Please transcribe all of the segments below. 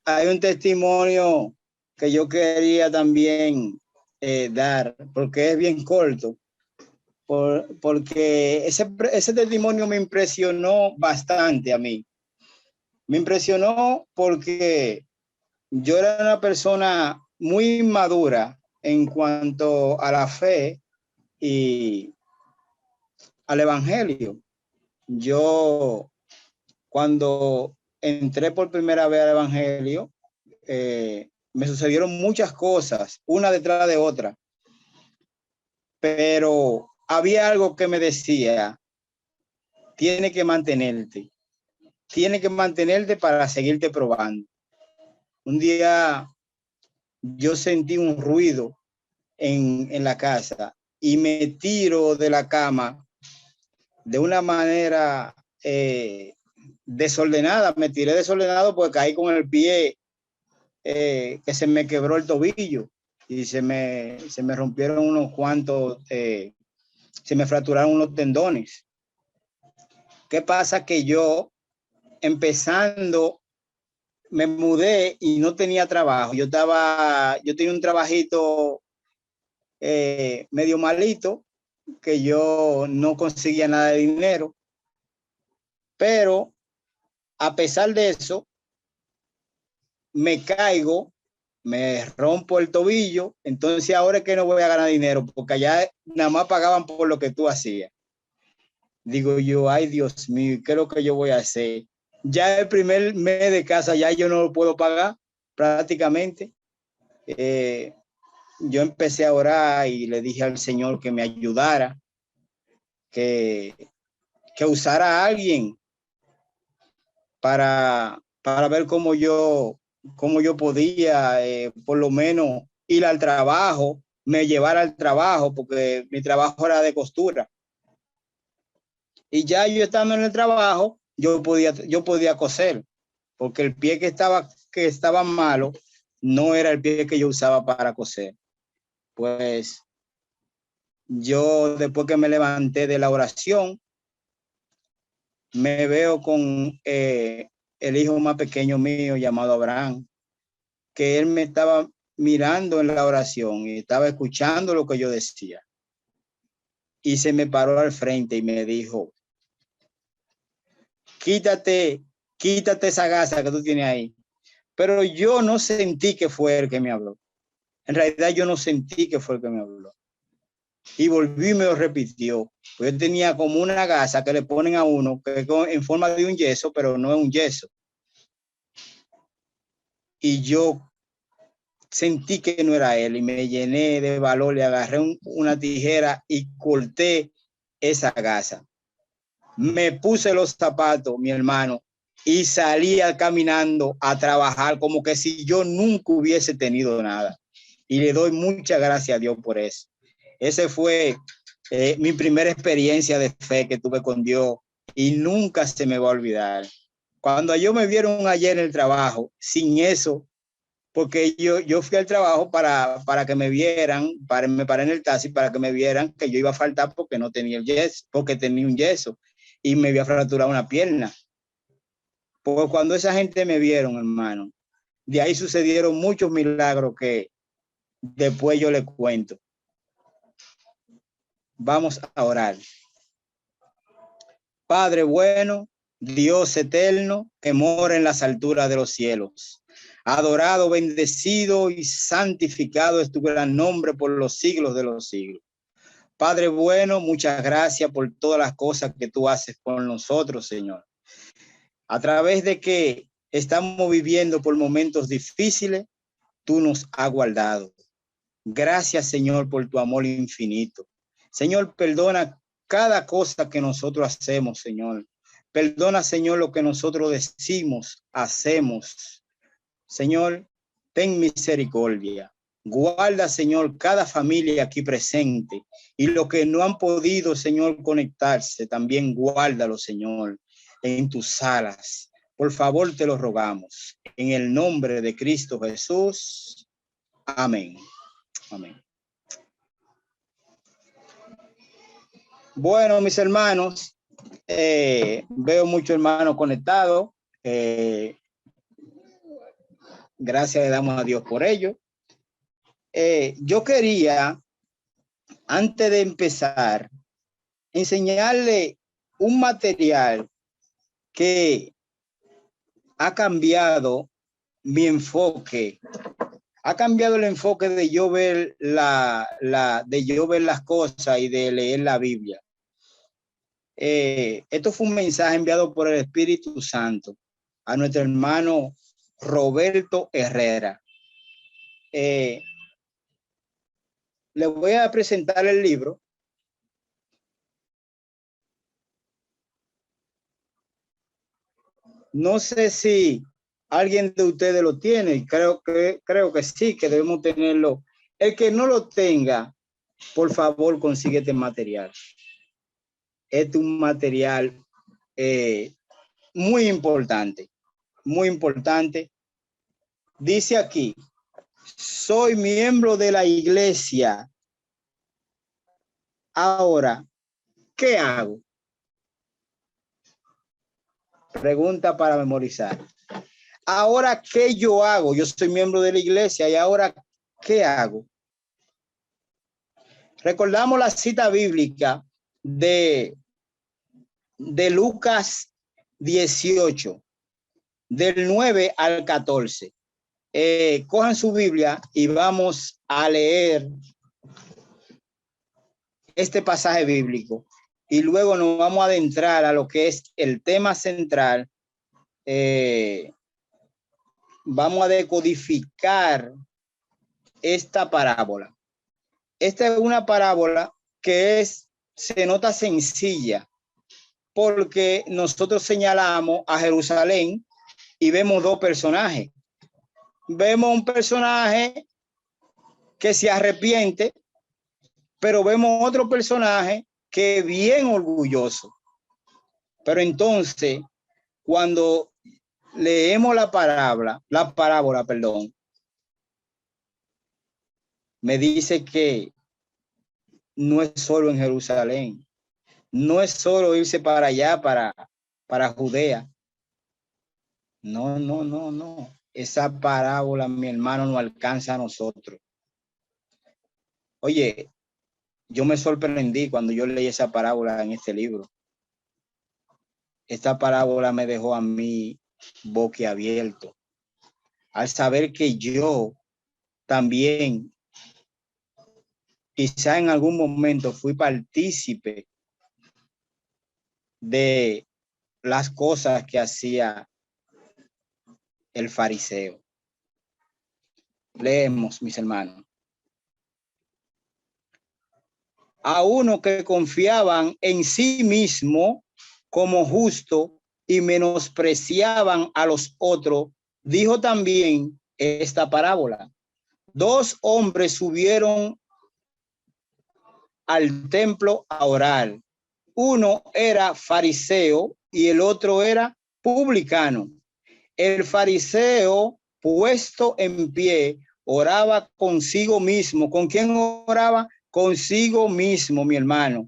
hay un testimonio que yo quería también dar, porque es bien corto, porque ese testimonio me impresionó bastante a mí. Me impresionó porque yo era una persona muy madura en cuanto a la fe y al evangelio. Yo, cuando entré por primera vez al evangelio, me sucedieron muchas cosas, una detrás de otra, pero había algo que me decía, tiene que mantenerte para seguirte probando. Un día yo sentí un ruido en la casa y me tiro de la cama de una manera desordenada. Me tiré desordenado porque caí con el pie que se me quebró el tobillo y se me rompieron unos cuantos, se me fracturaron unos tendones. ¿Qué pasa? Que yo empezando me mudé y no tenía trabajo. Yo tenía un trabajito medio malito, que yo no conseguía nada de dinero, pero a pesar de eso, me caigo, me rompo el tobillo, entonces ahora es que no voy a ganar dinero, porque allá nada más pagaban por lo que tú hacías. Digo yo, ay Dios mío, ¿qué es lo que yo voy a hacer? Ya el primer mes de casa ya yo no lo puedo pagar prácticamente. Eh, yo empecé a orar y le dije al Señor que me ayudara, que, que usara a alguien para ver cómo yo podía por lo menos ir al trabajo, me llevara al trabajo, porque mi trabajo era de costura. Y ya yo estando en el trabajo, yo podía coser, porque el pie que estaba malo no era el pie que yo usaba para coser. Pues yo, después que me levanté de la oración, me veo con el hijo más pequeño mío llamado Abraham, que él me estaba mirando en la oración y estaba escuchando lo que yo decía. Y se me paró al frente y me dijo, quítate, quítate esa gasa que tú tienes ahí. Pero yo no sentí que fue el que me habló. En realidad yo no sentí que fue el que me habló. Y volví y me lo repitió. Pues yo tenía como una gasa que le ponen a uno que es en forma de un yeso, pero no es un yeso. Y yo sentí que no era él y me llené de valor, le agarré una tijera y corté esa gasa. Me puse los zapatos, mi hermano, y salía caminando a trabajar como que si yo nunca hubiese tenido nada. Y le doy muchas gracias a Dios por eso. Ese fue mi primera experiencia de fe que tuve con Dios y nunca se me va a olvidar. Cuando ellos me vieron ayer en el trabajo, sin eso, porque yo fui al trabajo para que me vieran, me paré en el taxi para que me vieran que yo iba a faltar porque no tenía el yeso, porque tenía un yeso y me había fracturado una pierna. Pues cuando esa gente me vieron, hermano, de ahí sucedieron muchos milagros que después yo les cuento. Vamos a orar. Padre bueno, Dios eterno, que mora en las alturas de los cielos. Adorado, bendecido y santificado es tu gran nombre por los siglos de los siglos. Padre bueno, muchas gracias por todas las cosas que tú haces con nosotros, Señor. A través de que estamos viviendo por momentos difíciles, tú nos has guardado. Gracias, Señor, por tu amor infinito. Señor, perdona cada cosa que nosotros hacemos, Señor. Perdona, Señor, lo que nosotros decimos, hacemos. Señor, ten misericordia. Guarda, Señor, cada familia aquí presente y los que no han podido, Señor, conectarse, también guárdalo, Señor, en tus salas. Por favor, te lo rogamos. En el nombre de Cristo Jesús. Amén. Amén. Bueno, mis hermanos, veo muchos hermanos conectados. Gracias le damos a Dios por ello. Yo quería, antes de empezar, enseñarle un material que ha cambiado mi enfoque. Ha cambiado el enfoque de yo ver de yo ver las cosas y de leer la Biblia. Esto fue un mensaje enviado por el Espíritu Santo a nuestro hermano Roberto Herrera. Le voy a presentar el libro. No sé si alguien de ustedes lo tiene. Creo que sí, que debemos tenerlo. El que no lo tenga, por favor, consigue este material. Este es un material muy importante, muy importante. Dice aquí, soy miembro de la iglesia. Ahora, ¿qué hago? Pregunta para memorizar. Ahora, ¿qué yo hago? Yo soy miembro de la iglesia y ahora, ¿qué hago? Recordamos la cita bíblica de Lucas 18, del 9 al 14. Cojan su Biblia y vamos a leer este pasaje bíblico y luego nos vamos a adentrar a lo que es el tema central. Vamos a decodificar esta parábola. Esta es una parábola que se nota sencilla porque nosotros señalamos a Jerusalén y vemos dos personajes. Vemos un personaje que se arrepiente, pero vemos otro personaje que es bien orgulloso. Pero entonces, cuando leemos la parábola, me dice que no es solo en Jerusalén, no es solo irse para allá, para Judea. No. Esa parábola, mi hermano, no alcanza a nosotros. Oye, yo me sorprendí cuando yo leí esa parábola en este libro. Esta parábola me dejó a mí boquiabierto al saber que yo también quizá en algún momento fui partícipe de las cosas que hacía el fariseo. Leemos, mis hermanos. A uno que confiaban en sí mismo como justo y menospreciaban a los otros, dijo también esta parábola. Dos hombres subieron al templo a orar. Uno era fariseo y el otro era publicano. El fariseo, puesto en pie, oraba consigo mismo. ¿Con quién oraba? Consigo mismo, mi hermano.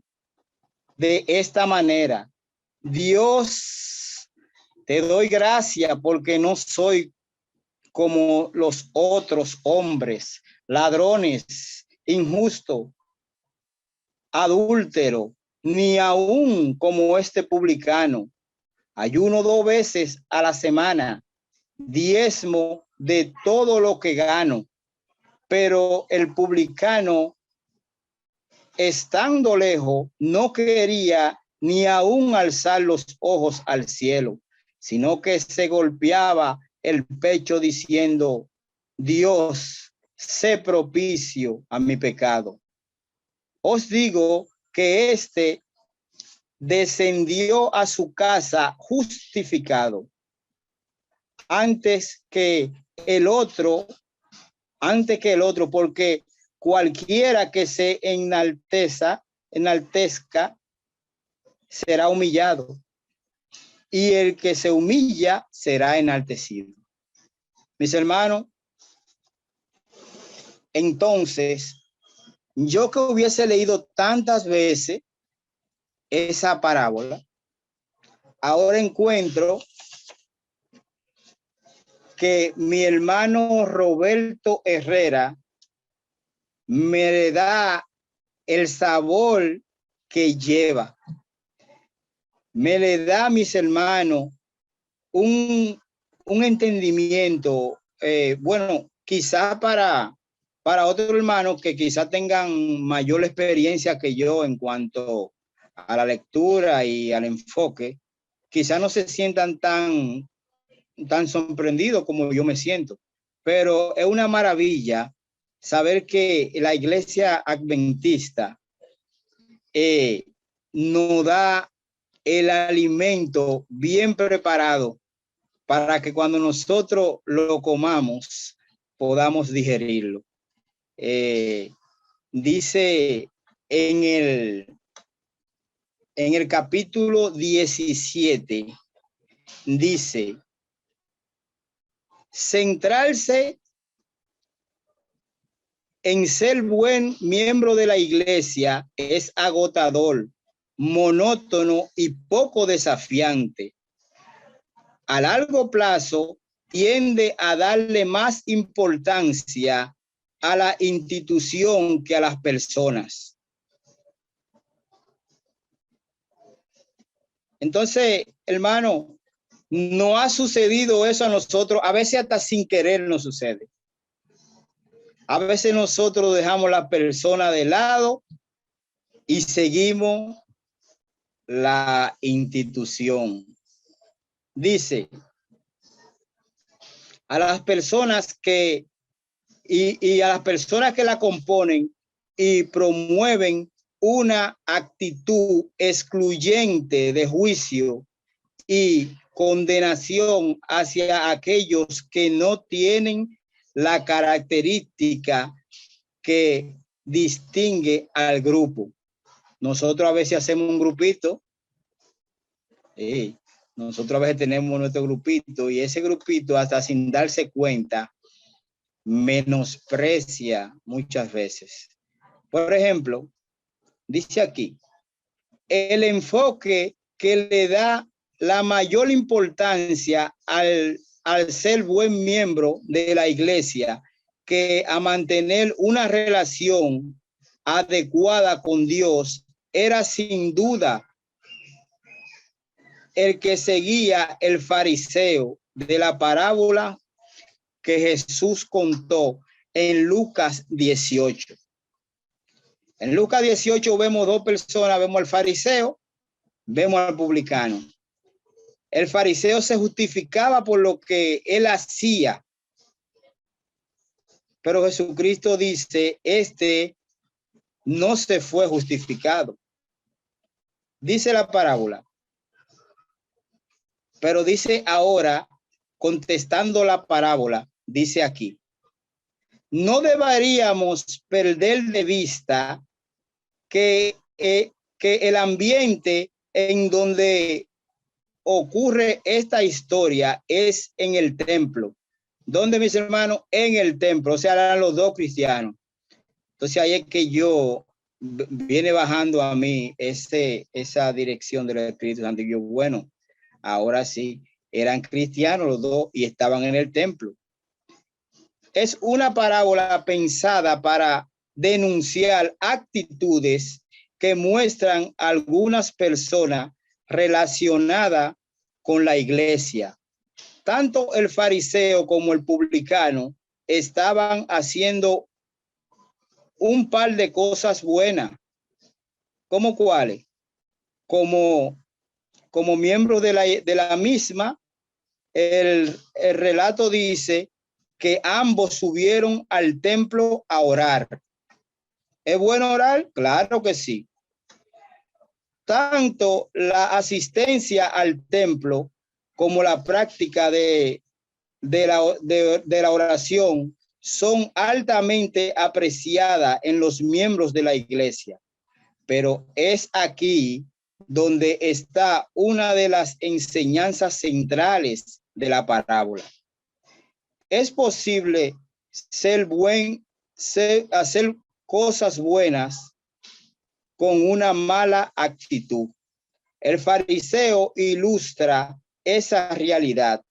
De esta manera, Dios, te doy gracias porque no soy como los otros hombres, ladrones, injustos, adúltero, ni aún como este publicano. Ayuno 2 veces a la semana, diezmo de todo lo que gano. Pero el publicano, estando lejos, no quería ni aún alzar los ojos al cielo, sino que se golpeaba el pecho diciendo, Dios, sé propicio a mi pecado. Os digo que este descendió a su casa justificado antes que el otro, porque cualquiera que se enaltezca será humillado y el que se humilla será enaltecido. Mis hermanos, entonces, yo que hubiese leído tantas veces esa parábola, ahora encuentro que mi hermano Roberto Herrera me da el sabor que lleva. Me le da a mis hermanos un entendimiento, bueno, quizá para otros hermanos que quizá tengan mayor experiencia que yo en cuanto a la lectura y al enfoque, quizá no se sientan tan sorprendidos como yo me siento, pero es una maravilla saber que la iglesia adventista nos da el alimento bien preparado para que cuando nosotros lo comamos podamos digerirlo. Dice en el capítulo 17, dice, centrarse en ser buen miembro de la iglesia es agotador, monótono y poco desafiante. A largo plazo tiende a darle más importancia a la institución que a las personas. Entonces, hermano, no ha sucedido eso a nosotros, a veces hasta sin querer nos sucede. A veces nosotros dejamos la persona de lado y seguimos la institución. Dice, a las personas que y a las personas que la componen y promueven una actitud excluyente de juicio y condenación hacia aquellos que no tienen la característica que distingue al grupo. Nosotros a veces hacemos un grupito, nosotros a veces tenemos nuestro grupito y ese grupito hasta sin darse cuenta menosprecia muchas veces. Por ejemplo, dice aquí, el enfoque que le da la mayor importancia al ser buen miembro de la iglesia que a mantener una relación adecuada con Dios era sin duda el que seguía el fariseo de la parábola que Jesús contó en Lucas 18. En Lucas 18 vemos dos personas, vemos al fariseo, vemos al publicano. El fariseo se justificaba por lo que él hacía, pero Jesucristo dice, no se fue justificado. Dice la parábola, pero dice ahora, contestando la parábola, dice aquí, no deberíamos perder de vista que el ambiente en donde ocurre esta historia es en el templo. ¿Dónde, mis hermanos? En el templo. O sea, eran los dos cristianos. Entonces ahí es que viene bajando a mí esa dirección del Espíritu Santo. Y yo, bueno, ahora sí, eran cristianos los dos y estaban en el templo. Es una parábola pensada para denunciar actitudes que muestran algunas personas relacionadas con la iglesia. Tanto el fariseo como el publicano estaban haciendo un par de cosas buenas. ¿Cómo cuáles? Como miembros de la misma, el relato dice que ambos subieron al templo a orar. ¿Es bueno orar? Claro que sí. Tanto la asistencia al templo como la práctica de la oración son altamente apreciadas en los miembros de la iglesia. Pero es aquí donde está una de las enseñanzas centrales de la parábola. Es posible hacer cosas buenas con una mala actitud. El fariseo ilustra esa realidad.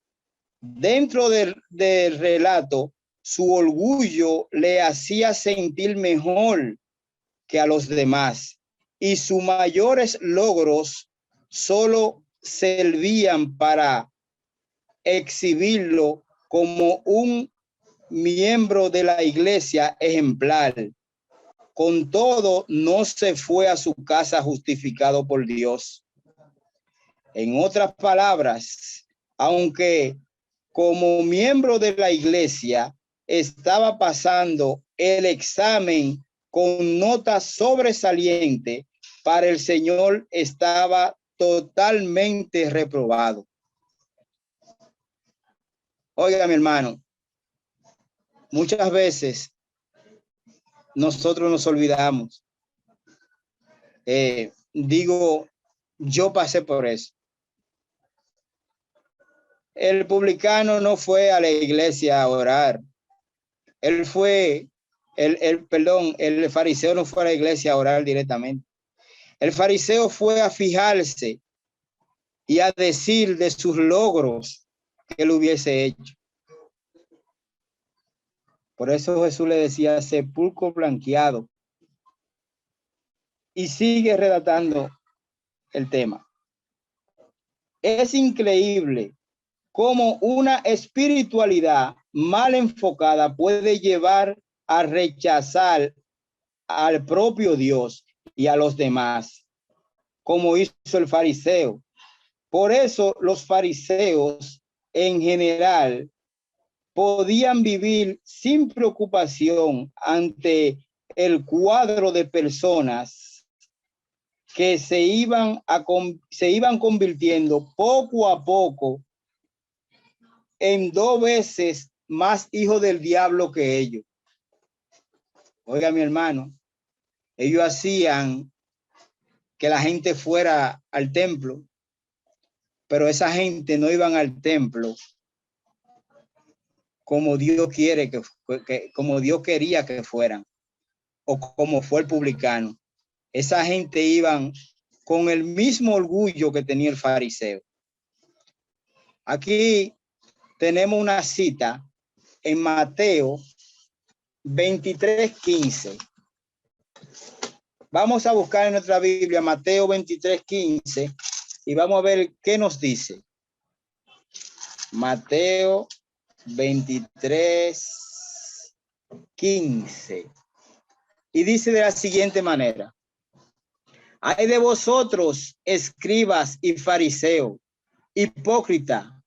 Dentro del relato, su orgullo le hacía sentir mejor que a los demás y sus mayores logros solo servían para exhibirlo como un miembro de la iglesia ejemplar. Con todo, no se fue a su casa justificado por Dios. En otras palabras, aunque como miembro de la iglesia estaba pasando el examen con nota sobresaliente, para el Señor estaba totalmente reprobado. Oiga, mi hermano, muchas veces nosotros nos olvidamos. Yo pasé por eso. El publicano no fue a la iglesia a orar. El fariseo no fue a la iglesia a orar directamente. El fariseo fue a fijarse y a decir de sus logros que él hubiese hecho. Por eso Jesús le decía sepulcro blanqueado. Y sigue redactando el tema. Es increíble cómo una espiritualidad mal enfocada puede llevar a rechazar al propio Dios y a los demás, como hizo el fariseo. Por eso los fariseos en general podían vivir sin preocupación ante el cuadro de personas que se iban convirtiendo poco a poco en 2 veces más hijos del diablo que ellos. Oiga, mi hermano, ellos hacían que la gente fuera al templo, pero esa gente no iban al templo como Dios quiere como Dios quería que fueran, o como fue el publicano. Esa gente iban con el mismo orgullo que tenía el fariseo. Aquí tenemos una cita en Mateo 23:15. Vamos a buscar en nuestra Biblia Mateo 23:15 y vamos a ver qué nos dice. Mateo 23:15. Y dice de la siguiente manera: ay de vosotros, escribas y fariseos, hipócrita,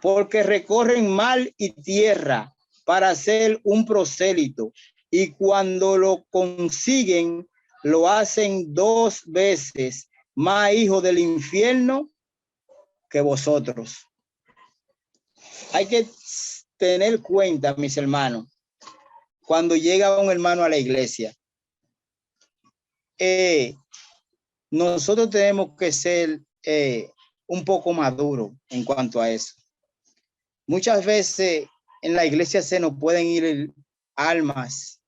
porque recorren mar y tierra para hacer un prosélito, y cuando lo consiguen, lo hacen 2 veces más hijo del infierno que vosotros. Hay que tener cuenta, mis hermanos, cuando llega un hermano a la iglesia, nosotros tenemos que ser un poco maduros en cuanto a eso. Muchas veces en la iglesia se nos pueden ir almas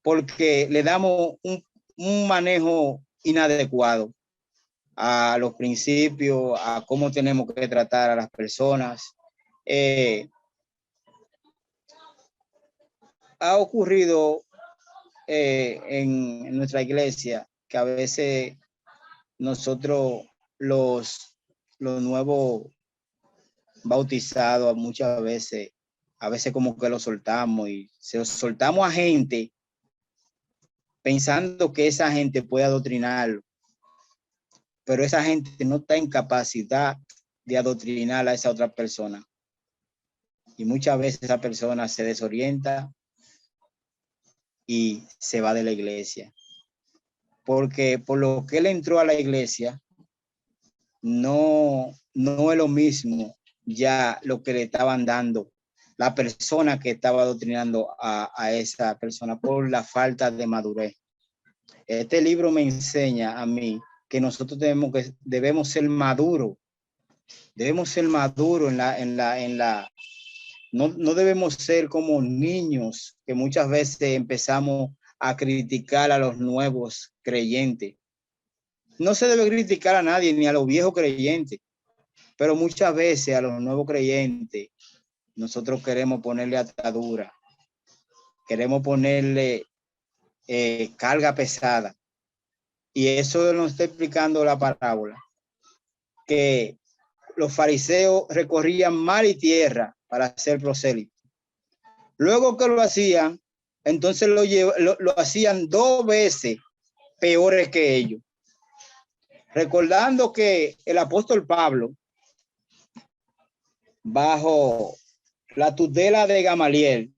porque le damos un manejo inadecuado a los principios, a cómo tenemos que tratar a las personas. Ha ocurrido en nuestra iglesia que a veces nosotros los nuevos bautizados muchas veces, a veces como que lo soltamos y se lo soltamos a gente pensando que esa gente puede adoctrinarlo, pero esa gente no está en capacidad de adoctrinar a esa otra persona. Y muchas veces esa persona se desorienta y se va de la iglesia. Porque por lo que él entró a la iglesia, no es lo mismo ya lo que le estaban dando la persona que estaba adoctrinando a esa persona por la falta de madurez. Este libro me enseña a mí que nosotros debemos ser maduros. Debemos ser maduros no debemos ser como niños que muchas veces empezamos a criticar a los nuevos creyentes. No se debe criticar a nadie, ni a los viejos creyentes. Pero muchas veces a los nuevos creyentes nosotros queremos ponerle atadura, queremos ponerle carga pesada. Y eso nos está explicando la parábola, que los fariseos recorrían mar y tierra para ser prosélitos. Luego que lo hacían, entonces lo hacían 2 veces peores que ellos. Recordando que el apóstol Pablo, bajo la tutela de Gamaliel,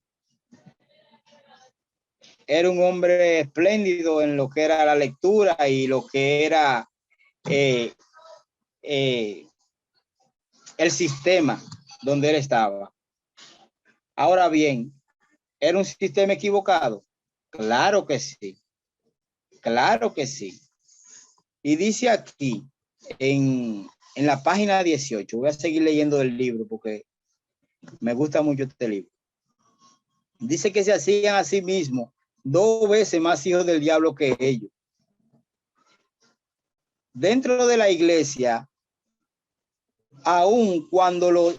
era un hombre espléndido en lo que era la lectura y lo que era el sistema donde él estaba. Ahora bien, ¿era un sistema equivocado? Claro que sí. Claro que sí. Y dice aquí, en la página 18, voy a seguir leyendo del libro porque me gusta mucho este libro. Dice que se hacían a sí mismos 2 veces más hijos del diablo que ellos. Dentro de la iglesia, aun cuando los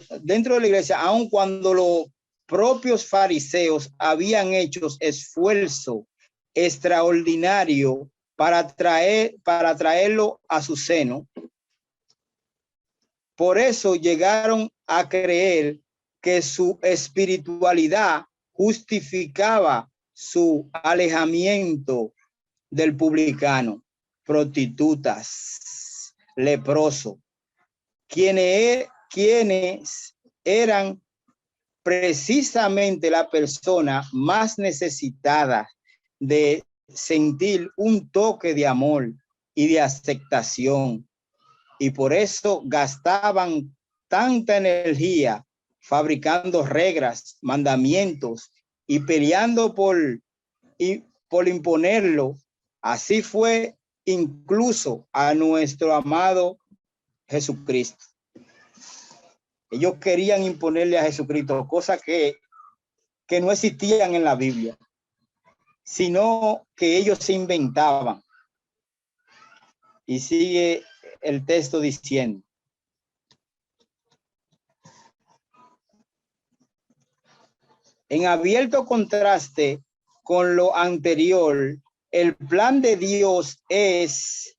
propios fariseos habían hecho esfuerzo extraordinario para traerlo a su seno, por eso llegaron a creer que su espiritualidad justificaba su alejamiento del publicano, prostitutas, leproso, quienes eran precisamente la persona más necesitada de sentir un toque de amor y de aceptación. Y por eso gastaban tanta energía fabricando reglas, mandamientos y peleando por imponerlo. Así fue incluso a nuestro amado Jesucristo. Ellos querían imponerle a Jesucristo cosas que no existían en la Biblia, sino que ellos se inventaban. Y sigue el texto diciendo: en abierto contraste con lo anterior, el plan de Dios es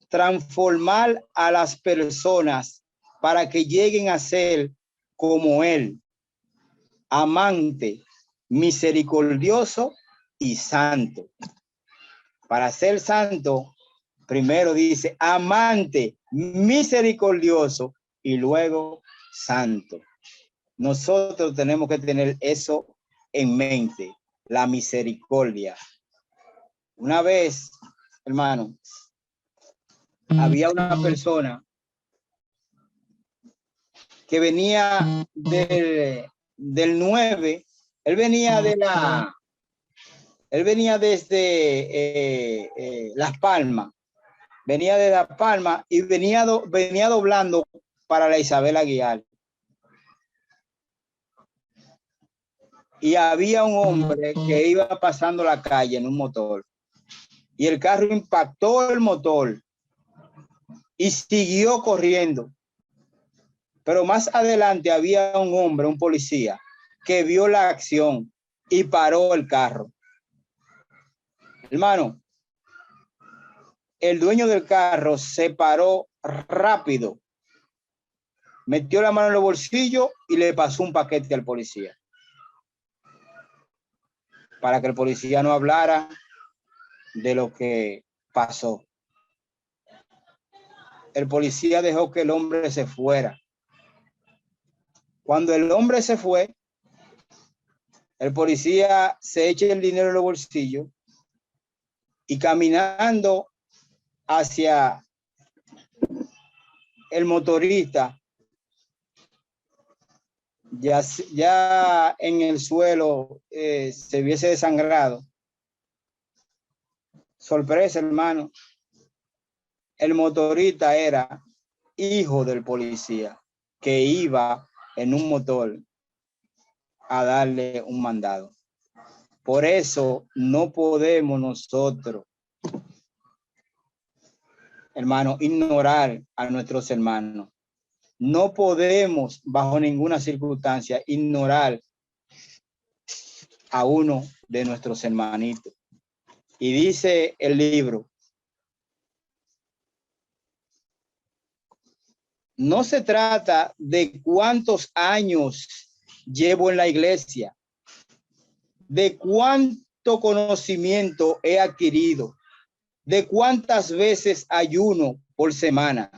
transformar a las personas para que lleguen a ser como Él, amante, misericordioso y santo. Para ser santo, primero dice amante, misericordioso y luego santo. Nosotros tenemos que tener eso en mente, la misericordia. Una vez, hermano, había una persona que venía del 9, él venía desde Las Palmas, venía de Las Palmas y venía doblando para la Isabel Aguilar. Y había un hombre que iba pasando la calle en un motor y el carro impactó el motor y siguió corriendo. Pero más adelante había un hombre, un policía, que vio la acción y paró el carro. Hermano, el dueño del carro se paró rápido, metió la mano en los bolsillos y le pasó un paquete al policía, para que el policía no hablara de lo que pasó. El policía dejó que el hombre se fuera. Cuando el hombre se fue, el policía se echa el dinero en los bolsillos y caminando hacia el motorista, ya en el suelo se hubiese desangrado. Sorpresa, hermano. El motorista era hijo del policía que iba en un motor a darle un mandado. Por eso no podemos nosotros, hermano, ignorar a nuestros hermanos. No podemos bajo ninguna circunstancia ignorar a uno de nuestros hermanitos. Y dice el libro, no se trata de cuántos años llevo en la iglesia, de cuánto conocimiento he adquirido, de cuántas veces ayuno por semana,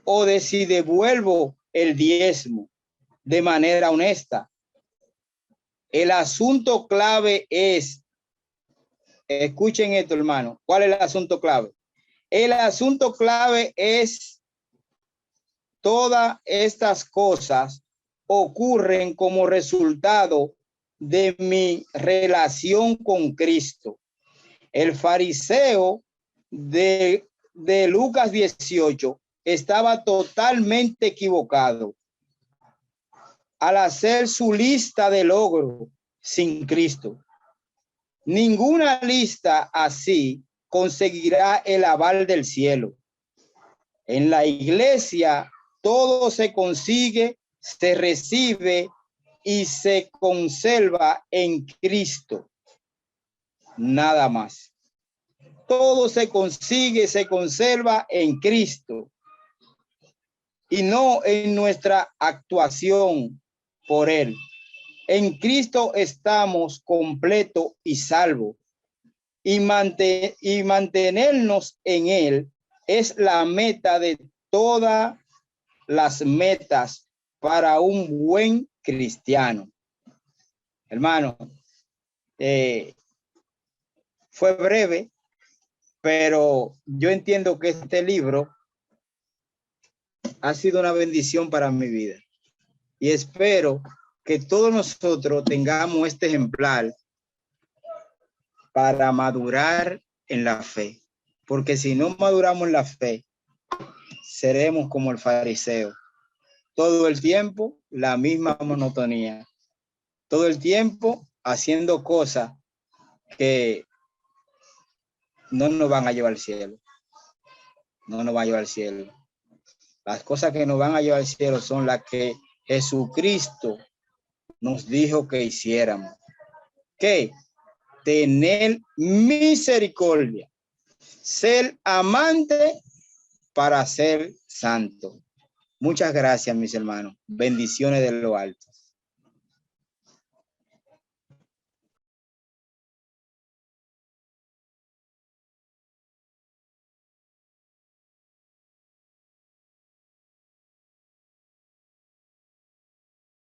o de si devuelvo el diezmo de manera honesta. El asunto clave es, escuchen esto, hermano, ¿cuál es el asunto clave? El asunto clave es todas estas cosas ocurren como resultado de mi relación con Cristo. El fariseo de Lucas 18 estaba totalmente equivocado al hacer su lista de logros sin Cristo. Ninguna lista así conseguirá el aval del cielo. En la iglesia todo se consigue, se recibe y se conserva en Cristo. Nada más. Todo se consigue, se conserva en Cristo y no en nuestra actuación por Él. En Cristo estamos completos y salvos, y mantenernos en Él es la meta de todas las metas para un buen cristiano. Hermano, fue breve, pero yo entiendo que este libro ha sido una bendición para mi vida y espero que todos nosotros tengamos este ejemplar para madurar en la fe, porque si no maduramos en la fe, seremos como el fariseo. Todo el tiempo la misma monotonía, todo el tiempo haciendo cosas que no nos van a llevar al cielo, no nos van a llevar al cielo. Las cosas que nos van a llevar al cielo son las que Jesucristo nos dijo que hiciéramos. ¿Qué? Tener misericordia, ser amante para ser santo. Muchas gracias, mis hermanos. Bendiciones de lo alto.